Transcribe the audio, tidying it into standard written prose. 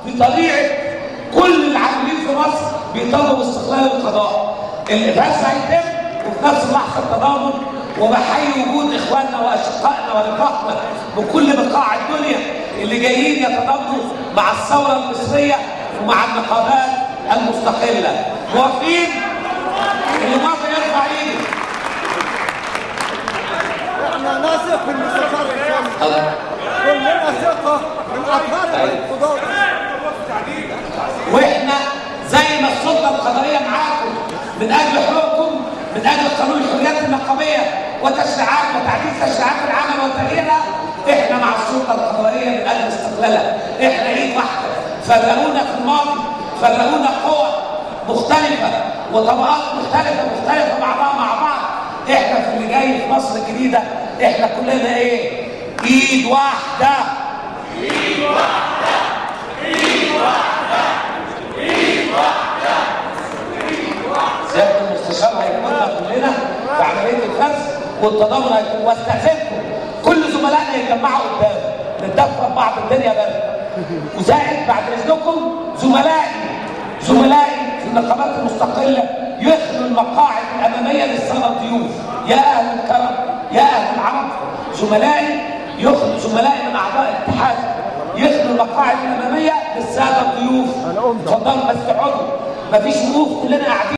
بطبيعه كل العاملين في مصر بيطالبوا باستقلال القضاء. الرسم هيتم وفي نفس اللحظه التضامن، وبحيي وجود اخواننا واشقائنا ورفاقنا بكل بقاع الدنيا اللي جايين يتضامنوا مع الثوره المصريه ومع النقابات المستقله. موافقين؟ اللي موافق يرفع ايده. احنا نثق في المستشار الشامل، كلنا ثقه من اطهار القضاه، واحنا زي ما السلطه القضائيه معاكم من اجل حقوقكم، من اجل قانون الحريات النقابيه وتشريعات وتعديل تشريعات العمل وتغييرها، احنا مع السلطه القضائيه من اجل استقلالها. احنا ايد واحده. فرقونا في الماضي، فرقونا قوى مختلفه وطبقات مختلفه بعضها مع بعض. احنا في اللي جاي في مصر الجديده احنا كلنا ايه؟ ايد واحده. ايد واحده. ايد واحده. ايد واحده. ايد واحده. سياده المستشار هيكوننا كلنا في عمليه الفرز والتضامن هيكون. واستاذنكم كل زملائنا يتجمعوا قدام نتدفى ببعض الدنيا برد. وزائد بعد اذنكم زملائي في النقابات المستقله يخلوا المقاعد الاماميه للساده الضيوف. يا اهل الكرم، يا اهل العرب، زملائي من اعضاء الاتحاد يخلوا المقاعد الاماميه للساده الضيوف. اتفضلوا بس اقعدوا، مفيش وقوف، كلنا قاعدين.